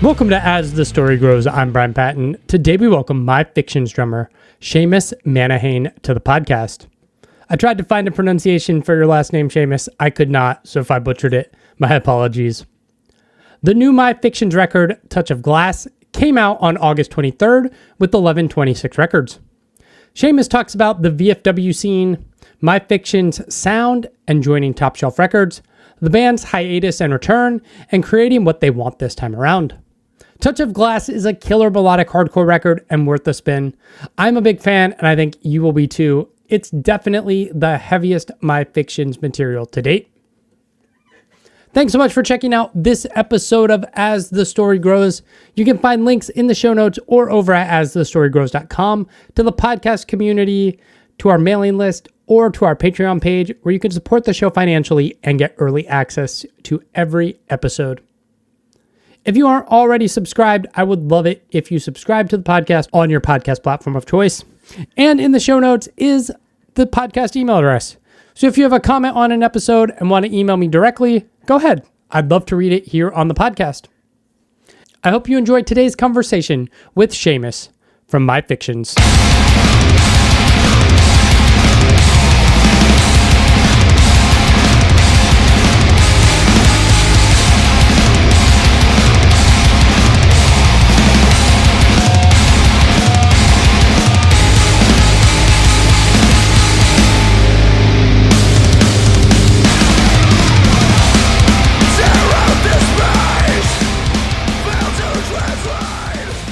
Welcome to As the Story Grows. I'm Brian Patton. Today we welcome My Fiction's drummer, Seamus Menihane, to the podcast. I tried to find a pronunciation for your last name, Seamus. I could not, so if I butchered it, my apologies. The new My Fiction's record, Touch of Glass, came out on August 23rd with 1126 Records. Seamus talks about the VFW scene, My Fiction's sound, and joining Topshelf Records, the band's hiatus and return, and creating what they want this time around. Touch of Glass is a killer melodic hardcore record and worth the spin. I'm a big fan, and I think you will be too. It's definitely the heaviest My Fiction's material to date. Thanks so much for checking out this episode of As the Story Grows. You can find links in the show notes or over at asthestorygrows.com to the podcast community, to our mailing list, or to our Patreon page where you can support the show financially and get early access to every episode. If you aren't already subscribed, I would love it if you subscribe to the podcast on your podcast platform of choice. And in the show notes is the podcast email address. So if you have a comment on an episode and want to email me directly, go ahead. I'd love to read it here on the podcast. I hope you enjoyed today's conversation with Seamus from My Fictions.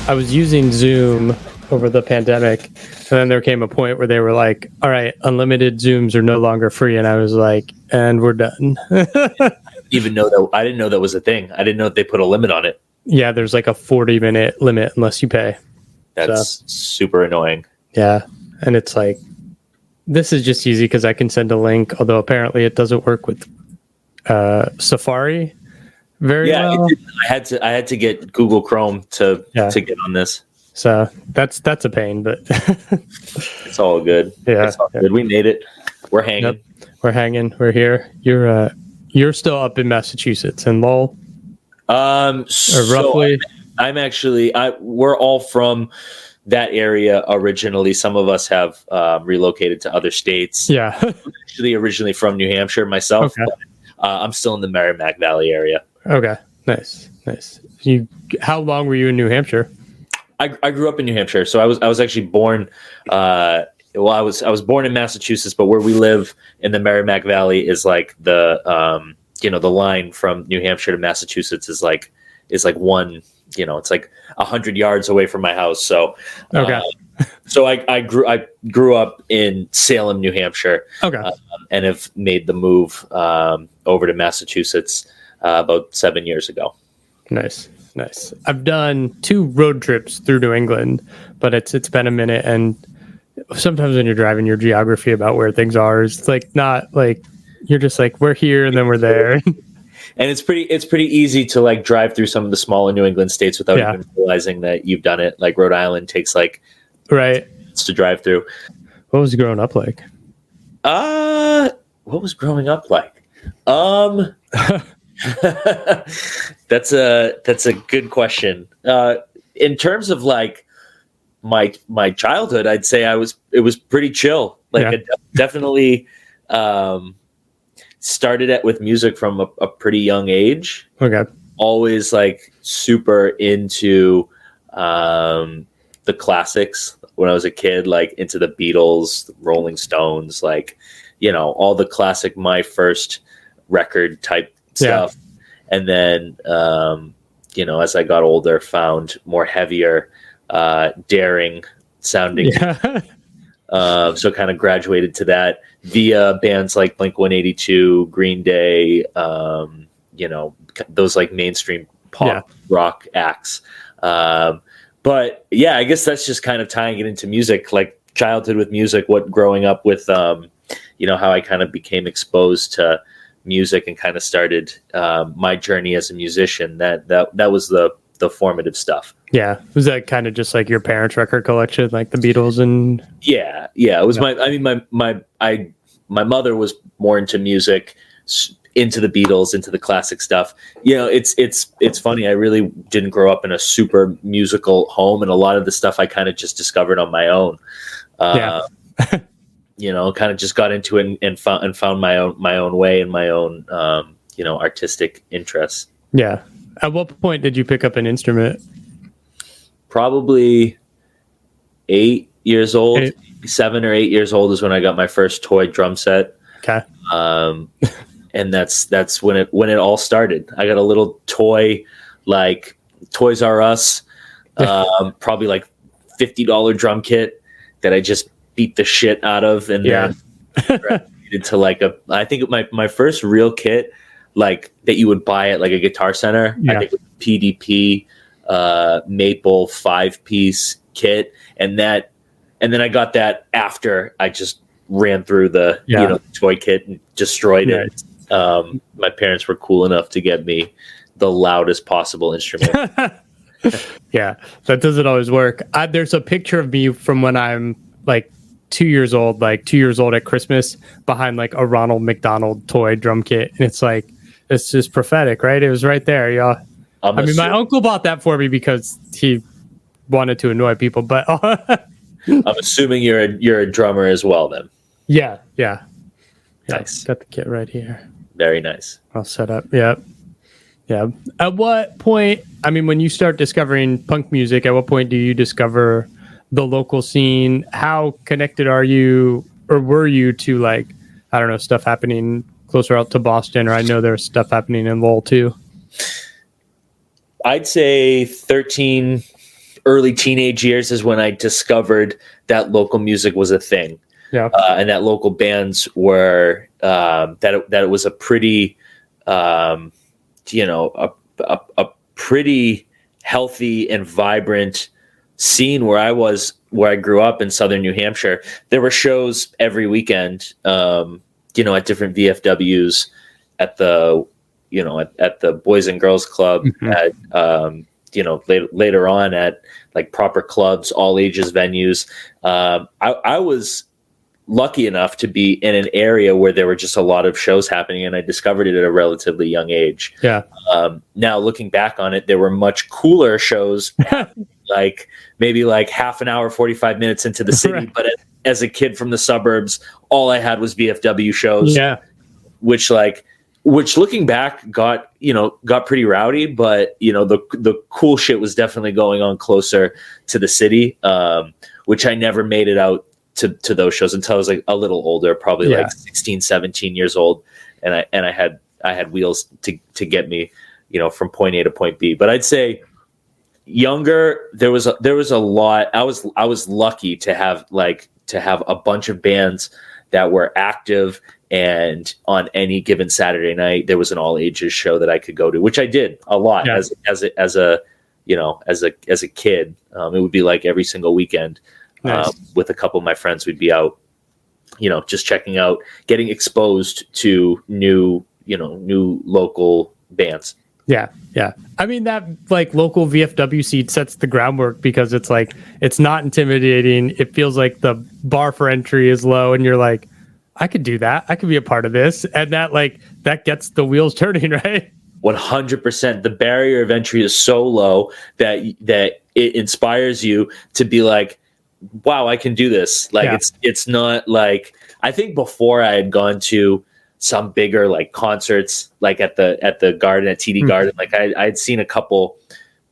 I was using Zoom over the pandemic, and then there came a point where they were like, all right, unlimited Zooms are no longer free. And I was like, and we're done. I didn't know that was a thing. I didn't know that they put a limit on it. Yeah, there's like a 40-minute limit unless you pay. That's super annoying. Yeah. And it's like, this is just easy because I can send a link, although apparently it doesn't work with Safari very well. I had to get Google Chrome to get on this. So that's a pain, but it's all good. Yeah, it's all good. We made it. We're hanging. Yep. We're hanging. We're here. You're still up in Massachusetts in Lowell. Roughly. I'm actually. We're all from that area originally. Some of us have relocated to other states. Yeah. I'm actually originally from New Hampshire myself. Okay. But, I'm still in the Merrimack Valley area. Okay. Nice. How long were you in New Hampshire? I grew up in New Hampshire, so I was actually born. I was born in Massachusetts, but where we live in the Merrimack Valley is like the the line from New Hampshire to Massachusetts is like one, it's like 100 yards away from my house. So okay. So I grew up in Salem, New Hampshire. Okay. And have made the move over to Massachusetts about 7 years ago. Nice. I've done 2 road trips through New England, but it's been a minute, and sometimes when you're driving, your geography about where things are is like not like you're just like we're here and then we're there. And it's pretty easy to like drive through some of the smaller New England states without even realizing that you've done it. Like Rhode Island takes like minutes to drive through. What was growing up like? What was growing up like? That's a good question. In terms of like my childhood, I'd say it was pretty chill. Like I definitely started with music from a pretty young age. Okay. Always like super into the classics when I was a kid, like into the Beatles, the Rolling Stones, like all the classic My First record type stuff. And then as I got older, found more heavier daring sounding so kind of graduated to that via bands like Blink-182, Green Day, those like mainstream pop rock acts. But yeah, I guess that's just kind of tying it into music, like childhood with music, what growing up with how I kind of became exposed to music and kind of started my journey as a musician. That was the formative stuff. Yeah. Was that kind of just like your parents' record collection, like the Beatles and? Yeah. It was my mother was more into music into the Beatles, into the classic stuff. It's funny. I really didn't grow up in a super musical home, and a lot of the stuff I kind of just discovered on my own. Kind of just got into it and found my own way and my own artistic interests. Yeah. At what point did you pick up an instrument? Probably 8 years old. 7 or 8 years old is when I got my first toy drum set. Okay. And that's when it all started. I got a little toy, like Toys R Us, probably like $50 drum kit that I just beat the shit out of, and then graduated to like I think my first real kit, like that you would buy at like a Guitar Center. I think it was PDP Maple 5-piece kit, and then I got that after I just ran through the toy kit and destroyed it. My parents were cool enough to get me the loudest possible instrument. Yeah, that doesn't always work. There's a picture of me from when I'm like 2 years old, at Christmas, behind like a Ronald McDonald toy drum kit, and it's just prophetic, right? It was right there, y'all. I mean, my uncle bought that for me because he wanted to annoy people, but I'm assuming you're a drummer as well, then. Yeah. Nice. Got the kit right here. Very nice. All set up. Yeah. At what point, I mean, when you start discovering punk music, at what point do you discover the local scene? How connected are you, or were you, to like, I don't know, stuff happening closer out to Boston, or I know there's stuff happening in Lowell too? I'd say 13, early teenage years is when I discovered that local music was a thing. Yeah. And that local bands were, that it was a pretty, a pretty healthy and vibrant scene where I grew up in southern New Hampshire. There were shows every weekend, at different VFWs, at the Boys and Girls Club, at, later on at like proper clubs, all ages venues. I was lucky enough to be in an area where there were just a lot of shows happening, and I discovered it at a relatively young age. Yeah. Now looking back on it, there were much cooler shows, like maybe like half an hour, 45 minutes into the city. Right. But as a kid from the suburbs, all I had was VFW shows. Yeah. Which looking back got pretty rowdy, but the cool shit was definitely going on closer to the city, which I never made it out to those shows until I was like a little older, probably like 16, 17 years old. And I had wheels to get me, from point A to point B. But I'd say younger, there was a lot. I was lucky to have a bunch of bands that were active, and on any given Saturday night, there was an all ages show that I could go to, which I did a lot as a kid. It would be like every single weekend. Nice. With a couple of my friends, we'd be out, just checking out, getting exposed to new local bands. Yeah. I mean, that like local VFW scene sets the groundwork, because it's like, it's not intimidating. It feels like the bar for entry is low, and you're like, I could do that. I could be a part of this. And that gets the wheels turning, right? 100%. The barrier of entry is so low that it inspires you to be like, wow, I can do this. Like, it's not like, I think before I had gone to some bigger like concerts, like at the Garden, at TD Garden, like I'd seen a couple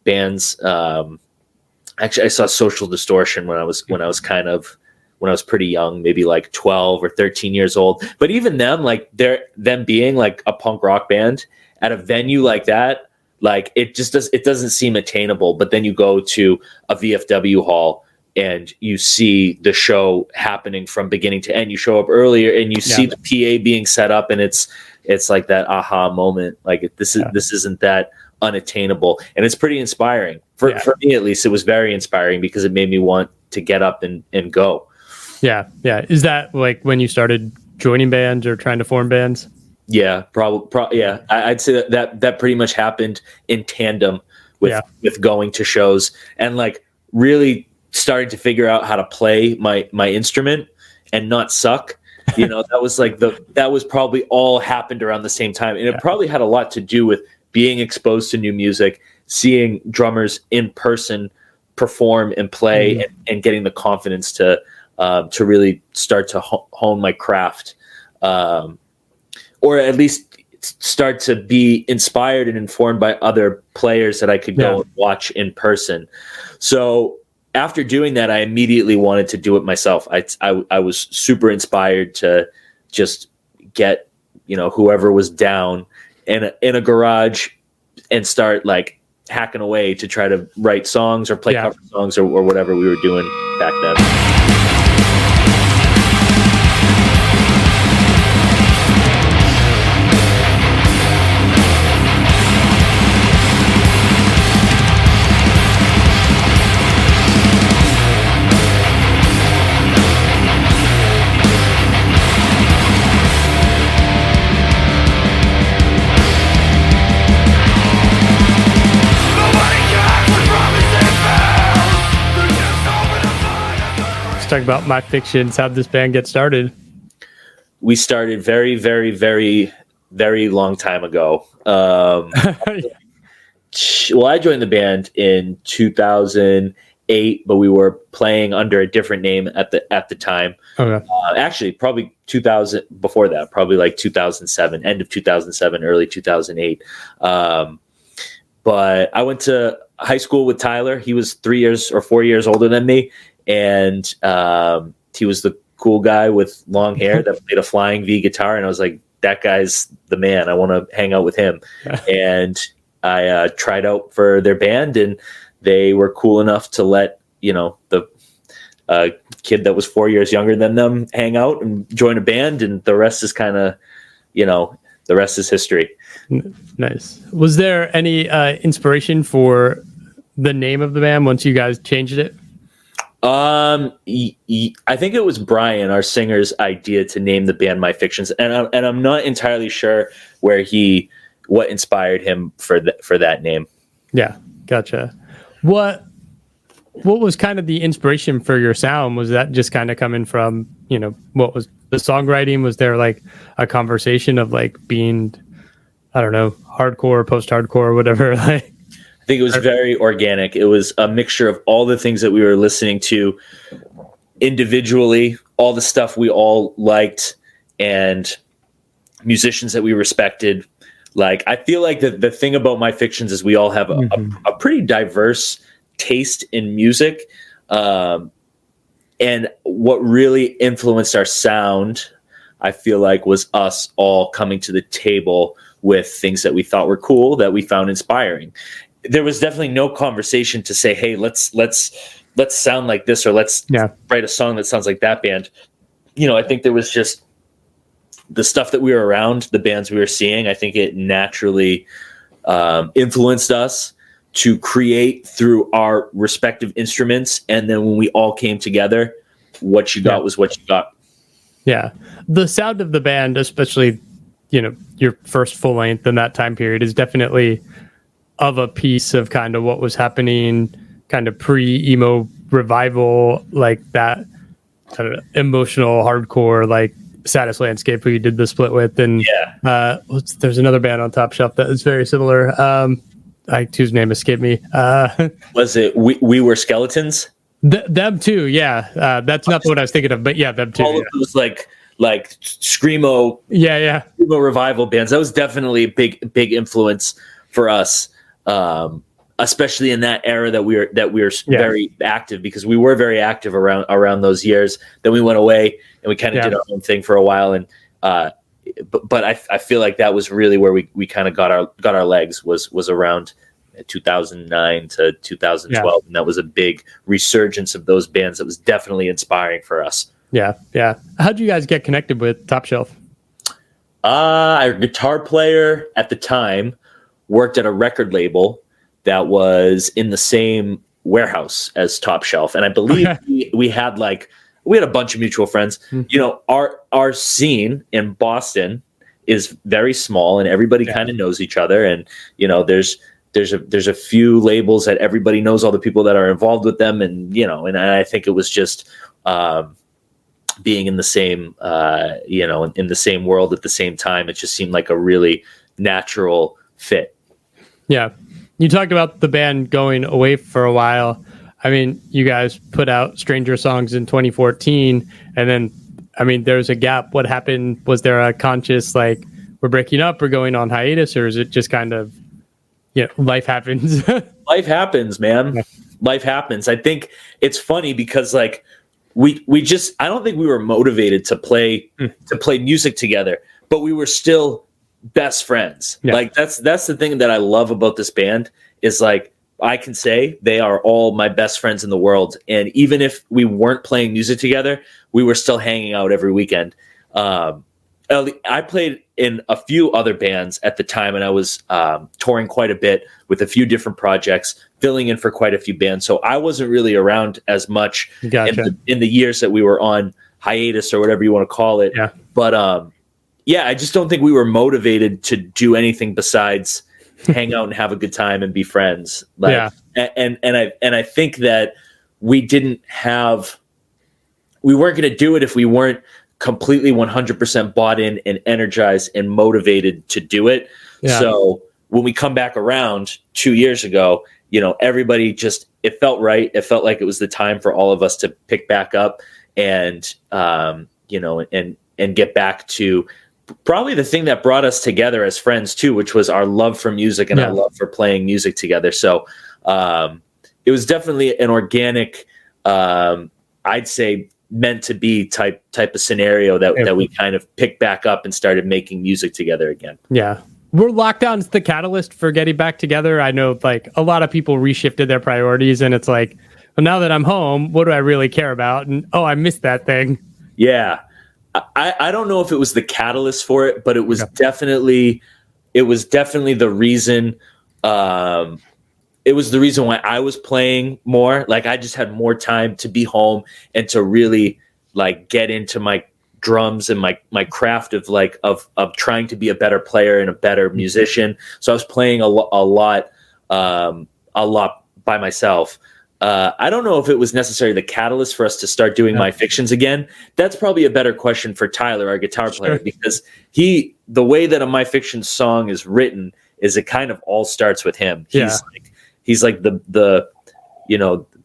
bands. Actually, I saw Social Distortion when I was pretty young, maybe like 12 or 13 years old. But even them, like them being like a punk rock band at a venue like that, like it doesn't seem attainable. But then you go to a VFW hall and you see the show happening from beginning to end. You show up earlier and you see the PA being set up, and it's like that aha moment. Like this isn't that unattainable, and it's pretty inspiring for me. At least it was very inspiring, because it made me want to get up and go. Yeah. Is that like when you started joining bands or trying to form bands? Yeah, probably. Yeah, I'd say that pretty much happened in tandem with going to shows and like really starting to figure out how to play my instrument and not suck. That was like that was probably all happened around the same time. And it probably had a lot to do with being exposed to new music, seeing drummers in person perform and play, and getting the confidence to really start to hone my craft, or at least start to be inspired and informed by other players that I could go and watch in person. So after doing that, I immediately wanted to do it myself. I was super inspired to just get, whoever was down in a garage and start like hacking away to try to write songs or play cover songs or whatever we were doing back then. Talk about My Fictions. How'd this band get started? We started very, very, very, very long time ago. Well, I joined the band in 2008, but we were playing under a different name at the time. Okay. Actually, probably 2000 before that, probably like 2007, end of 2007, early 2008. But I went to high school with Tyler. He was 3 years or 4 years older than me. And he was the cool guy with long hair that played a flying V guitar. And I was like, that guy's the man. I want to hang out with him. And I tried out for their band, and they were cool enough to let, the kid that was 4 years younger than them hang out and join a band. And the rest is kind of, the rest is history. Nice. Was there any inspiration for the name of the band once you guys changed it? I think it was Brian, our singer's idea to name the band My Fictions, and I'm not entirely sure what inspired him for that name. Yeah, gotcha. What was kind of the inspiration for your sound? Was that just kind of coming from, what was the songwriting? Was there like a conversation of like being, I don't know, hardcore, post-hardcore, whatever, like? I think it was very organic. It was a mixture of all the things that we were listening to individually, all the stuff we all liked, and musicians that we respected. Like, I feel like the thing about My Fictions is we all have a pretty diverse taste in music. And what really influenced our sound, I feel like, was us all coming to the table with things that we thought were cool, that we found inspiring. There was definitely no conversation to say, hey, let's sound like this, or let's write a song that sounds like that band. I think there was just the stuff that we were around, the bands we were seeing. I think it naturally influenced us to create through our respective instruments. And then when we all came together, what you got was what you got. Yeah. The sound of the band, especially, your first full length in that time period, is definitely of a piece of kind of what was happening, kind of pre-emo revival, like that kind of emotional hardcore, like Saddest Landscape, who you did the split with. And there's another band on Top Shelf that is very similar. Whose name escaped me. Was it We Were Skeletons? Them too, yeah. That's not what I was thinking of, but yeah, them too. All of those like screamo, screamo revival bands. That was definitely a big influence for us. Especially in that era that we were very active, because we were very active around those years. Then we went away and we kind of did our own thing for a while. And but I feel like that was really where we kind of got our legs was around 2009 to 2012, and that was a big resurgence of those bands that was definitely inspiring for us. Yeah. How'd you guys get connected with Top Shelf? Our guitar player at the time worked at a record label that was in the same warehouse as Top Shelf. And I believe we had a bunch of mutual friends. Our scene in Boston is very small, and everybody kind of knows each other. And, there's a few labels that everybody knows all the people that are involved with them. And, and I think it was just being in the same, in the same world at the same time. It just seemed like a really natural fit. Yeah. You talked about the band going away for a while. I mean, you guys put out Stranger Songs in 2014, and then, I mean, there was a gap. What happened? Was there a conscious, like, we're breaking up, we're going on hiatus, or is it just kind of, life happens? Life happens, man. Yeah. Life happens. I think it's funny because, like, we just, I don't think we were motivated to play music together, but we were still best friends. Yeah. Like, that's the thing that I love about this band is, like, I can say they are all my best friends in the world. And even if we weren't playing music together, we were still hanging out every weekend. I played in a few other bands at the time, and I was touring quite a bit with a few different projects, filling in for quite a few bands. So I wasn't really around as much in the years that we were on hiatus or whatever you want to call it. Yeah. But I just don't think we were motivated to do anything besides hang out and have a good time and be friends. Like, and I think that we weren't going to do it if we weren't completely 100% bought in and energized and motivated to do it. Yeah. So when we come back around 2 years ago, everybody just, it felt right. It felt like it was the time for all of us to pick back up and, and get back to probably the thing that brought us together as friends too, which was our love for music and our love for playing music together. So it was definitely an organic, I'd say, meant to be type of scenario that we kind of picked back up and started making music together again. Yeah. Were lockdowns the catalyst for getting back together? I know, like, a lot of people reshifted their priorities, and it's like, well, now that I'm home, what do I really care about? And I missed that thing. Yeah. I don't know if it was the catalyst for it, but it was definitely the reason. It was the reason why I was playing more. Like, I just had more time to be home and to really, like, get into my drums and my craft of trying to be a better player and a better musician. So I was playing a lot by myself. I don't know if it was necessarily the catalyst for us to start doing My Fictions again. That's probably a better question for Tyler, our guitar player, because the way that a My Fictions song is written is it kind of all starts with him. He's like the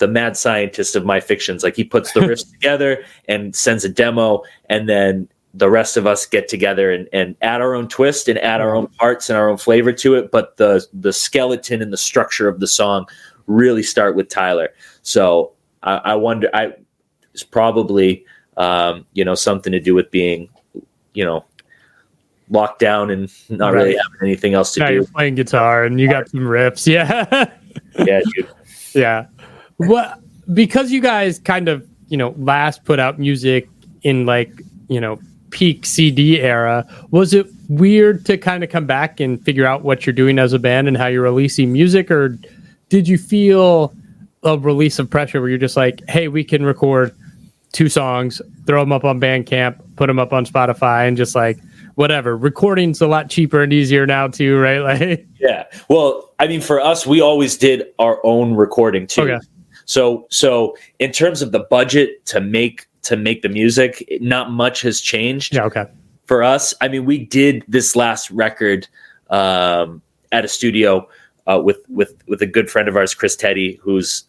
mad scientist of My Fictions. Like, he puts the riffs together and sends a demo, and then the rest of us get together and add our own twist and add our own parts and our own flavor to it. But the skeleton and the structure of the song really start with Tyler. So I wonder, it's probably something to do with being locked down and not really having anything else to do. You're playing guitar and you got some riffs. Yeah. Yeah, dude. Yeah. Well, because you guys kind of, last put out music in, like, peak CD era, was it weird to kind of come back and figure out what you're doing as a band and how you're releasing music? Or did you feel a release of pressure where you're just like, hey, we can record 2 songs, throw them up on Bandcamp, put them up on Spotify, and just, like, whatever. Recording's a lot cheaper and easier now too, right? Like, yeah. Well, I mean, for us, we always did our own recording too. Okay. So in terms of the budget to make the music, not much has changed. Yeah. Okay. For us, I mean, we did this last record at a studio with a good friend of ours, Chris Teddy, who's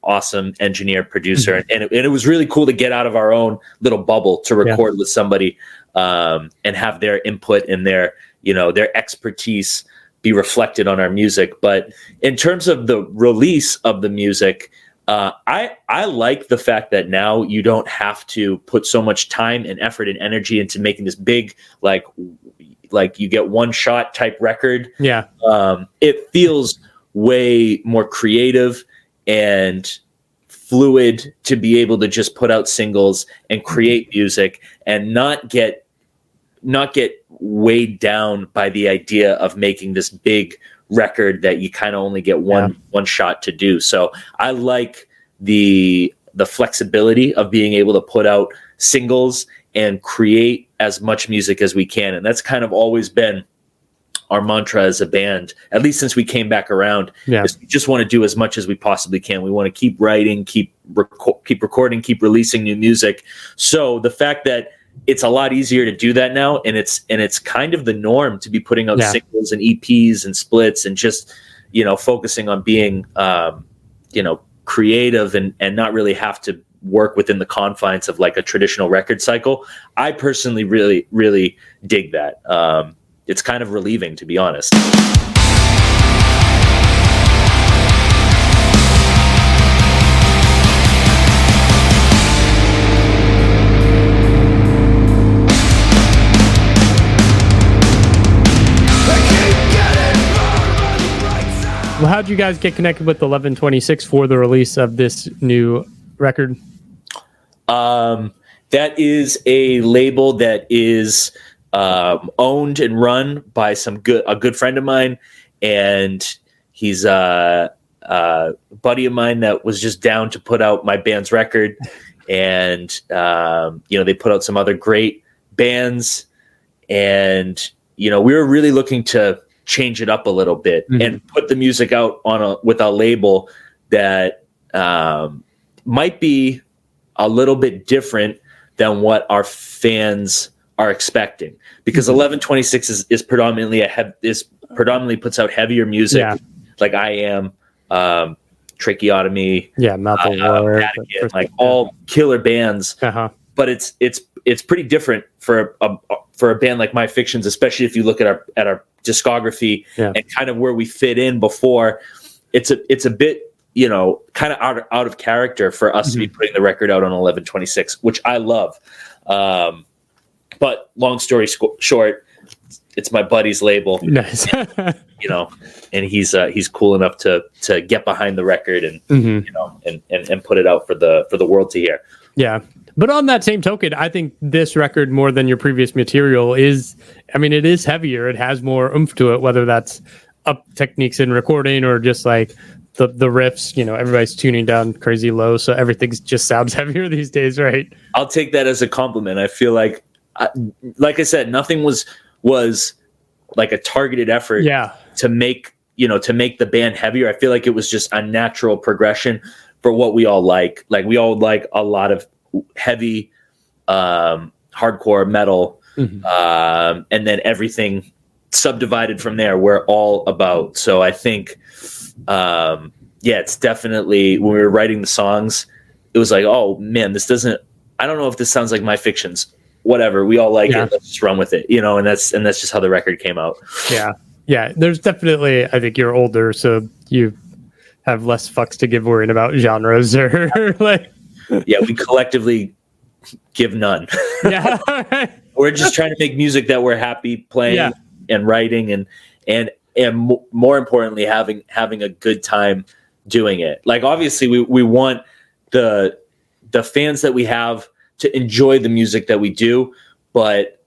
awesome engineer, producer, and it was really cool to get out of our own little bubble to record with somebody and have their input and their expertise be reflected on our music. But in terms of the release of the music, I like the fact that now you don't have to put so much time and effort and energy into making this big, like you get one shot type record. Yeah. It feels way more creative and fluid to be able to just put out singles and create music and not get weighed down by the idea of making this big record that you kind of only get one shot to do. So I like the flexibility of being able to put out singles and create as much music as we can. And that's kind of always been our mantra as a band, at least since we came back around. Is we just want to do as much as we possibly can. We want to keep writing, keep keep recording, keep releasing new music. So the fact that it's a lot easier to do that now, and it's kind of the norm to be putting out singles and EPs and splits, and just, you know, focusing on being, you know, creative and not really have to work within the confines of like a traditional record cycle. I personally really, really dig that. It's kind of relieving, to be honest. Well, how'd you guys get connected with 1126 for the release of this new record? That is a label that is owned and run by a good friend of mine, and he's a buddy of mine that was just down to put out my band's record. And you know, they put out some other great bands, and you know, we were really looking to change it up a little bit and put the music out with a label that might be a little bit different than what our fans are expecting, because 1126 is predominantly predominantly puts out heavier music, like I Am, Tracheotomy, Vatican, like all killer bands. But it's pretty different for a band like My Fictions, especially if you look at our discography and kind of where we fit in before. It's a bit, you know, kind of out of character for us to be putting the record out on 1126, which I love. But long story short, it's my buddy's label. Nice. You know, and he's cool enough to get behind the record and you know, and put it out for the world to hear. Yeah. But on that same token, I think this record, more than your previous material, it is heavier. It has more oomph to it, whether that's up techniques in recording or just like the riffs. You know, everybody's tuning down crazy low, so everything just sounds heavier these days, right? I'll take that as a compliment. I feel like I said, nothing was like a targeted effort to make the band heavier. I feel like it was just a natural progression for what we all like. Like, we all like a lot of heavy hardcore metal, and then everything subdivided from there we're all about. So I think it's definitely, when we were writing the songs, it was like, oh man, I don't know if this sounds like My Fictions. Whatever, we all like it, let's just run with it, you know. And that's just how the record came out. Yeah, there's definitely, I think you're older, so you have less fucks to give worrying about genres or like. Yeah, we collectively give none. We're just trying to make music that we're happy playing and writing, and more importantly, having a good time doing it. Like, obviously we want the fans that we have to enjoy the music that we do, but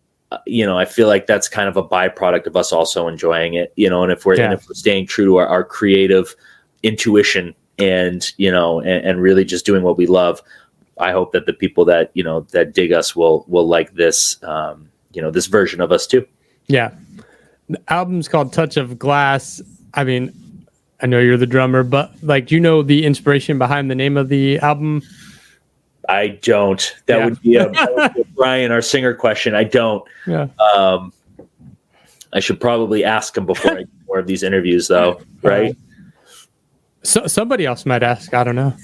you know, I feel like that's kind of a byproduct of us also enjoying it, you know. And if we're staying true to our creative intuition, and you know, and really just doing what we love, I hope that the people that, you know, that dig us will like this, you know, this version of us too. Yeah. The album's called Touch of Glass. I mean, I know you're the drummer, but like, do you know the inspiration behind the name of the album? I don't. That would be a Brian, our singer, question. I don't. Yeah. I should probably ask him before I do more of these interviews, though. Right? So somebody else might ask. I don't know.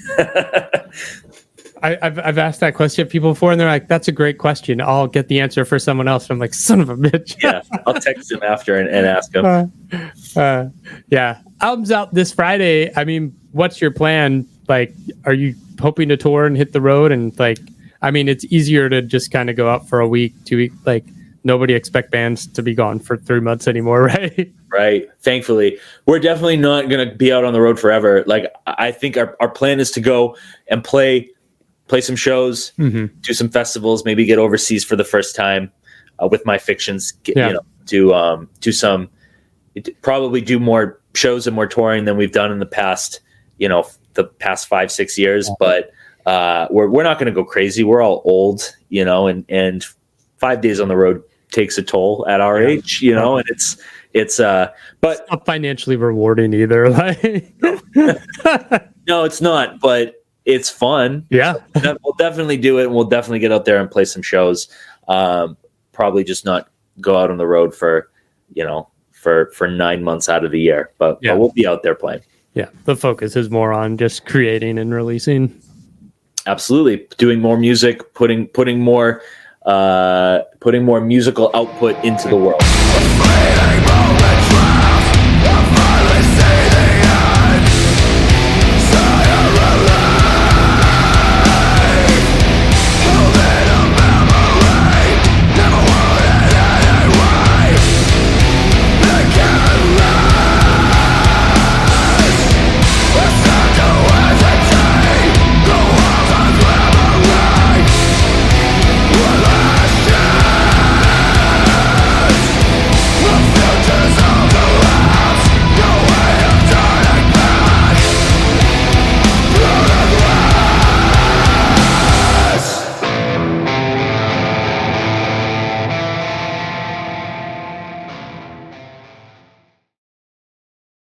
I've asked that question to people before, and they're like, "That's a great question. I'll get the answer for someone else." And I'm like, "Son of a bitch." Yeah, I'll text him after and ask him. Yeah, album's out this Friday. I mean, what's your plan? Like, are you hoping to tour and hit the road? And like, I mean, it's easier to just kind of go out for a week, 2 weeks. Like, nobody expect bands to be gone for 3 months anymore, right? Right. Thankfully, we're definitely not going to be out on the road forever. Like, I think our plan is to go and play some shows, do some festivals, maybe get overseas for the first time with My Fictions. You know, do some, probably do more shows and more touring than we've done in the past. You know, the past 5-6 years, but we're not going to go crazy. We're all old, you know, and 5 days on the road takes a toll at our age, you know, and it's but it's not financially rewarding either. Like, no, it's not, but it's fun. Yeah. We'll definitely do it, and we'll definitely get out there and play some shows. Probably just not go out on the road for 9 months out of the year, but we'll be out there playing. Yeah, the focus is more on just creating and releasing. Absolutely, doing more music, putting more musical output into the world.